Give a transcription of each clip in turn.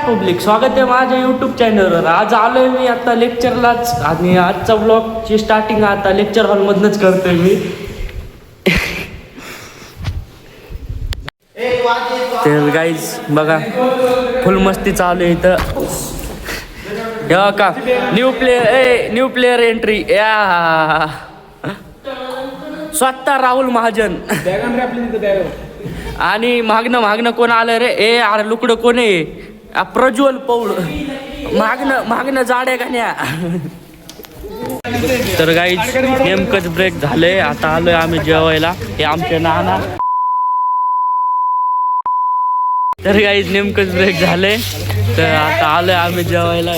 Public, स्वागत आहे माझ्या यूट्यूब चॅनलवर. आज आलोय मी आता लेक्चरलाच आणि आजचा ब्लॉगची स्टार्टिंग आता लेक्चर हॉलमधनंच करतोय मी. तर गाईज बघा फुल मस्ती चालू आहे इथं. हे का न्यू प्लेअर एंट्री या स्वतः राहुल महाजन. आणि मागणं कोण आलं रे? अरे लुकडं कोण आहे? प्रज्वल पौळ. मागणं जाड्या गाण्या. तर गाईज नेमकंच ब्रेक झालंय. आता आलोय आम्ही जेवायला. हे आमचे नाना. तर गाईज नेमकंच ब्रेक झालंय. तर आता आलोय आम्ही जेवायला.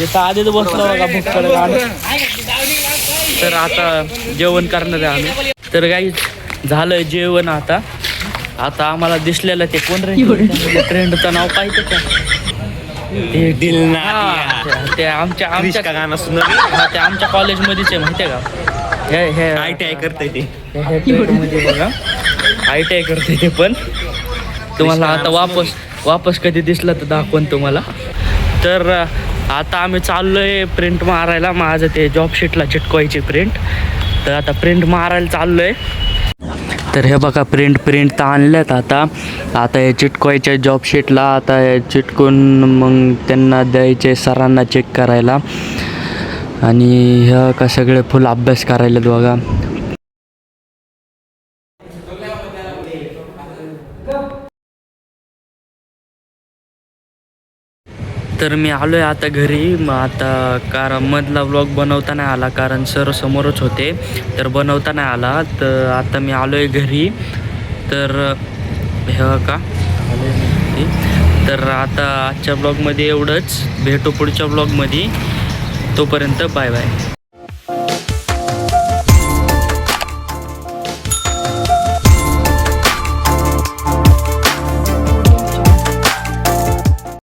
इथं आधीच बसलो बघा भुक्कड गाणं. तर आता जेवण करणार आहे आम्ही. तर गाईज झालंय जेवण. आता आम्हाला दिसलेलं ते कोण रे ट्रेंडचं नाव काय का ते आमच्या गाणं सुंदर ते आमच्या कॉलेजमध्येच आहे माहिती आहे का? हे ITI करते ते बघा ITI करते ते. पण तुम्हाला आता वापस कधी दिसलं तर दाखवून तुम्हाला. तर आता आम्ही चाललोय प्रिंट मारायला. माझं ते जॉब शीटला चिटकवायची प्रिंट. तर आता प्रिंट मारायला चाललोय. तर हे बघा प्रिंट तर आणल्यात. आता हे चिटकवायच्या जॉब शीटला. आता हे चिटकून मग त्यांना द्यायचे सरांना चेक करायला. आणि हे का सगळे फुल अभ्यास करायला बघा. तर मी आलोय आता घरी. मग आता मधला व्लॉग बनवता नाही आला कारण सर समोरच होते. तर बनवता नाही आला. तर आता मी आलोय घरी. तर हे का तर आता आजच्या ब्लॉगमध्ये एवढंच. भेटू पुढच्या ब्लॉगमध्ये. तोपर्यंत बाय बाय.